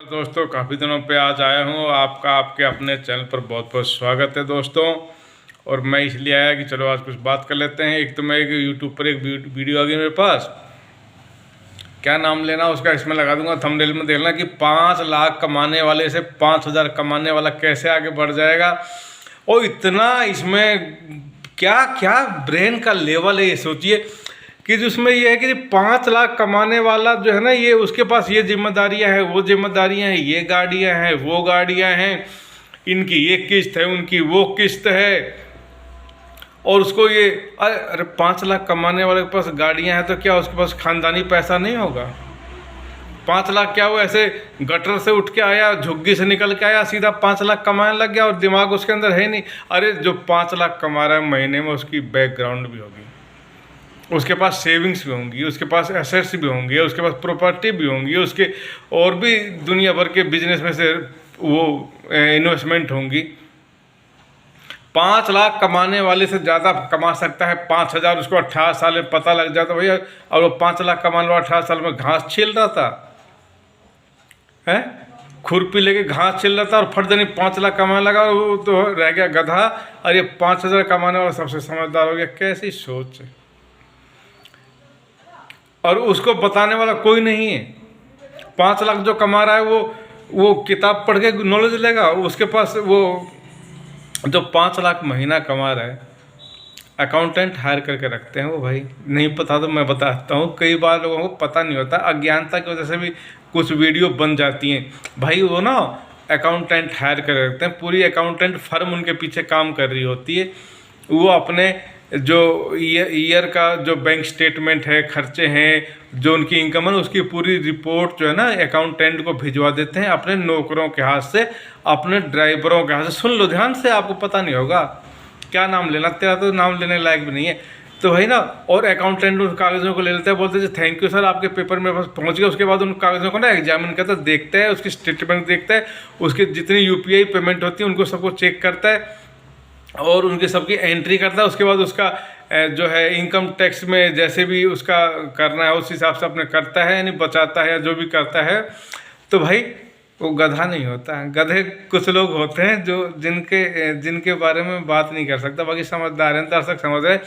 दोस्तों, काफ़ी दिनों पे आज आया हूँ आपका आपके अपने चैनल पर बहुत बहुत स्वागत है दोस्तों। और मैं इसलिए आया कि चलो आज कुछ बात कर लेते हैं। एक तो मैं एक यूट्यूब पर एक वीडियो आ गई मेरे पास, क्या नाम लेना उसका इसमें लगा दूंगा, थंबनेल में देखना कि 5 लाख कमाने वाले से 5,000 कमाने वाला कैसे आगे बढ़ जाएगा। और इतना इसमें क्या क्या ब्रेन का लेवल है, ये सोचिए कि जिसमें ये है कि 5 लाख कमाने वाला जो है ना, ये उसके पास ये जिम्मेदारियां हैं, वो जिम्मेदारियां हैं, ये गाड़ियां हैं, वो गाड़ियां हैं, इनकी ये किस्त है, उनकी वो किस्त है। और उसको ये अरे 5 लाख कमाने वाले के पास गाड़ियां हैं तो क्या उसके पास खानदानी पैसा नहीं होगा? 5 लाख क्या वो ऐसे गटर से उठ के आया, झुग्गी से निकल के आया, सीधा 5 लाख कमाने लग गया और दिमाग उसके अंदर है नहीं? अरे जो 5 लाख कमा रहा है महीने में, उसकी बैकग्राउंड भी होगी, उसके पास सेविंग्स भी होंगी, उसके पास एसेट्स भी होंगे, उसके पास प्रॉपर्टी भी होंगी, उसके और भी दुनिया भर के बिजनेस में से वो इन्वेस्टमेंट होंगी। 5 लाख कमाने वाले से ज़्यादा कमा सकता है 5,000। उसको 18 साल में पता लग जाता भैया। और वो 5 लाख कमाने वाला 18 साल में घास छील रहा था, है खुरपी लेके घास छील रहा था, और फट देनी 5 लाख कमाने लगा, और वो तो रह गया गधा। और ये 5,000 कमाने वाला सबसे समझदार हो गया। कैसी सोच है! और उसको बताने वाला कोई नहीं है। 5 लाख जो कमा रहा है वो किताब पढ़ के नॉलेज लेगा। उसके पास वो जो 5 लाख महीना कमा रहा है, अकाउंटेंट हायर करके रखते हैं वो भाई। नहीं पता तो मैं बताता हूँ, कई बार लोगों को पता नहीं होता, अज्ञानता की वजह से भी कुछ वीडियो बन जाती हैं भाई। वो ना अकाउंटेंट हायर करके रखते हैं, पूरी अकाउंटेंट फर्म उनके पीछे काम कर रही होती है। वो अपने जो ईयर का जो बैंक स्टेटमेंट है, खर्चे हैं, जो उनकी इनकम है, उसकी पूरी रिपोर्ट जो है ना अकाउंटेंट को भिजवा देते हैं अपने नौकरों के हाथ से, अपने ड्राइवरों के हाथ से। सुन लो ध्यान से, आपको पता नहीं होगा क्या नाम लेना, तेरा तो नाम लेने लायक भी नहीं है तो भाई ना। और अकाउंटेंट उन कागज़ों को ले लेता है, बोलते हैं थैंक यू सर, आपके पेपर मेरे पास पहुंच गया। उसके बाद उन कागज़ों को ना एग्जामिन करता है, देखता है, उसकी स्टेटमेंट देखता है, उसकी जितनी UPI पेमेंट होती है उनको सबको चेक करता है और उनकी सबकी एंट्री करता है। उसके बाद उसका जो है इनकम टैक्स में जैसे भी उसका करना है उस हिसाब से अपने करता है, यानी बचाता है या जो भी करता है। तो भाई वो गधा नहीं होता है। गधे कुछ लोग होते हैं जो जिनके बारे में बात नहीं कर सकता, बाकी समझदार हैं, दर्शक समझ रहे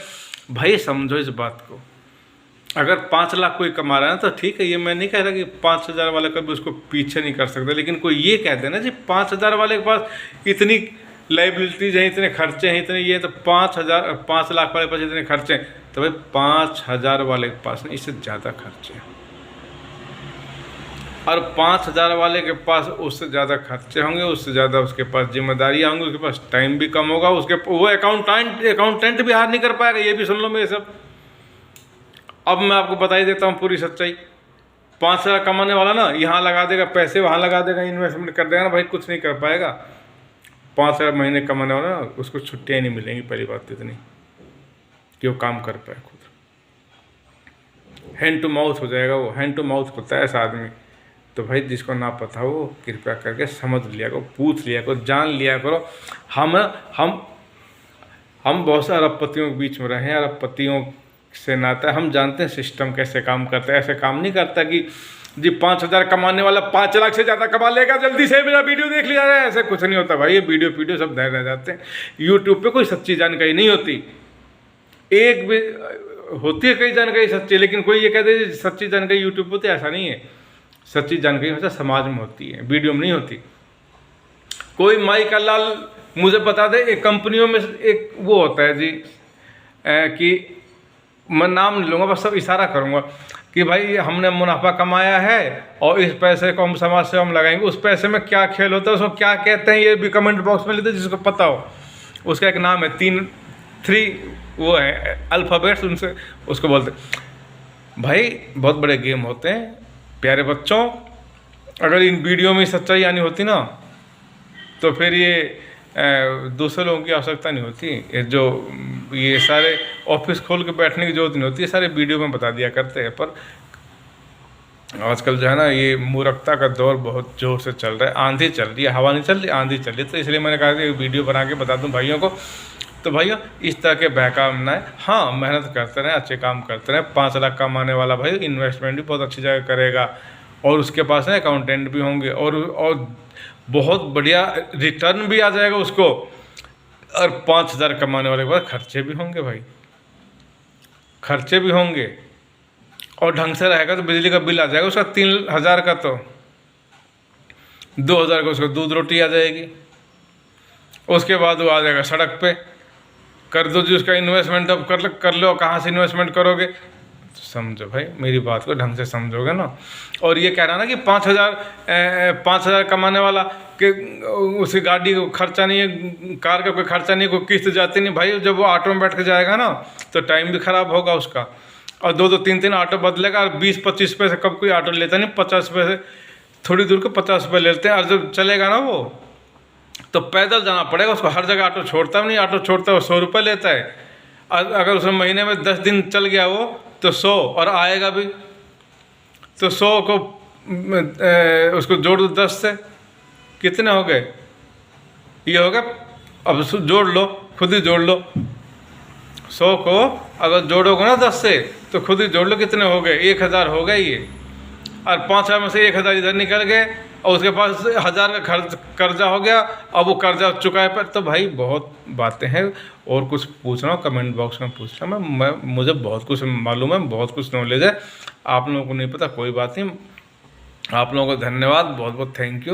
भाई। समझो इस बात को, अगर 5 लाख कोई कमा रहा है तो ठीक है, ये मैं नहीं कह रहा कि 5,000 वाले कभी उसको पीछे नहीं कर सकते, लेकिन कोई ये कहते हैं ना जी 5,000 वाले के पास इतनी लाइबिलिटीज हैं, इतने खर्चे हैं, इतने ये, तो 5 लाख वाले के पास इतने खर्चे हैं, तो भाई 5,000 वाले के पास ना इससे ज़्यादा खर्चे हैं। और 5,000 वाले के पास उससे ज़्यादा खर्चे होंगे, उससे ज़्यादा उसके पास जिम्मेदारियाँ होंगी, उसके पास टाइम भी कम होगा, वो अकाउंटेंट भी हार नहीं कर पाएगा। ये भी सुन लो मेरे सब। अब मैं आपको बता ही देता हूँ पूरी सच्चाई। 5,000 कमाने वाला ना यहाँ लगा देगा पैसे, वहाँ लगा देगा, इन्वेस्टमेंट कर देगा ना भाई, कुछ नहीं कर पाएगा। 5,000 महीने कमाने वाला ना उसको छुट्टियाँ नहीं मिलेंगी, पहली बात इतनी कि वो काम कर पाए खुद। हैंड टू माउथ हो जाएगा वो, हैंड टू माउथ होता है ऐसा आदमी। तो भाई जिसको ना पता हो कृपया करके समझ लिया करो, पूछ लिया करो, जान लिया करो। हम बहुत से अरबपतियों के बीच में रहे हैं, अरबपतियों से नाता है, हम जानते हैं सिस्टम कैसे काम करता है। ऐसे काम नहीं करता कि जी 5,000 कमाने वाला 5 लाख से ज़्यादा कमा लेगा, जल्दी से मेरा वीडियो देख लिया जाए। ऐसे कुछ नहीं होता भाई, ये वीडियो सब धैर्य रह जाते हैं। यूट्यूब पे कोई सच्ची जानकारी नहीं होती, एक भी होती है कई जानकारी सच्ची, लेकिन कोई ये कहते हैं सच्ची जानकारी यूट्यूब पर होती है, ऐसा नहीं है। सच्ची जानकारी हमेशा समाज में होती है, वीडियो में नहीं होती। कोई माई का लाल मुझे बता दे, एक कंपनियों में एक वो होता है जी कि मैं नाम नहीं लूँगा, बस सब इशारा करूँगा कि भाई हमने मुनाफा कमाया है और इस पैसे को हम समाज सेवा में लगाएंगे। उस पैसे में क्या खेल होता है, उसको क्या कहते हैं, ये भी कमेंट बॉक्स में लिखते, जिसको पता हो। उसका एक नाम है, 3 वो है अल्फ़ाबेट्स, उनसे उसको बोलते भाई। बहुत बड़े गेम होते हैं प्यारे बच्चों। अगर इन वीडियो में सच्चाई आनी होती ना तो फिर ये दूसरे लोगों की आवश्यकता नहीं होती। ये सारे ऑफिस खोल के बैठने की जरूरत नहीं होती, ये सारे वीडियो में बता दिया करते हैं। पर आजकल जो है ना, ये मूर्खता का दौर बहुत ज़ोर से चल रहा है। आंधी चल रही है, हवा नहीं चल रही, आंधी चल रही है। तो इसलिए मैंने कहा कि वीडियो बना के बता दूं भाइयों को। तो भाइयों इस तरह के बहकाव ना है। हाँ, मेहनत करते रहें, अच्छे काम करते रहें। 5 लाख कमाने वाला भाई इन्वेस्टमेंट भी बहुत अच्छी जगह करेगा, और उसके पास ना अकाउंटेंट भी होंगे, और बहुत बढ़िया रिटर्न भी आ जाएगा उसको, और 5,000 कमाने वाले के बाद खर्चे भी होंगे भाई, खर्चे भी होंगे, और ढंग से रहेगा तो बिजली का बिल आ जाएगा उसका 3,000 का, तो 2,000 का उसका दूध रोटी आ जाएगी। उसके बाद वो आ जाएगा सड़क पे, कर दो जी उसका इन्वेस्टमेंट, अब कर लो, कहाँ से इन्वेस्टमेंट करोगे? समझो भाई, मेरी बात को ढंग से समझोगे ना। और ये कह रहा ना कि 5,000 कमाने वाला कि उसकी गाड़ी को खर्चा नहीं है, कार का कोई खर्चा नहीं है, कोई किस्त जाती नहीं भाई। जब वो ऑटो में बैठ के जाएगा ना तो टाइम भी ख़राब होगा उसका, और 2-2 3-3 ऑटो बदलेगा, और 20-25 पैसे कब कोई ऑटो लेता नहीं, 50 पैसे, थोड़ी दूर को 50 रुपये लेते हैं। और जब चलेगा ना वो तो पैदल जाना पड़ेगा उसको, हर जगह ऑटो छोड़ता भी नहीं, ऑटो छोड़ता है वो 100 रुपये लेता है। अगर उसमें महीने में 10 दिन चल गया वो तो 100, और आएगा भी तो 100 को उसको जोड़ दो 10 से, कितने हो गए? ये हो गया, अब जोड़ लो, खुद ही जोड़ लो। 100 को अगर जोड़ोगे ना 10 से तो खुद ही जोड़ लो कितने हो गए, 1,000 हो गए ये। और 5,000 में से 1,000 इधर निकल गए, और उसके पास 1,000 का कर्जा हो गया, अब वो कर्जा चुकाए पर। तो भाई बहुत बातें हैं, और कुछ पूछना हो कमेंट बॉक्स में पूछना। मुझे बहुत कुछ मालूम है, बहुत कुछ नॉलेज है, आप लोगों को नहीं पता कोई बात नहीं। आप लोगों को धन्यवाद, बहुत बहुत थैंक यू।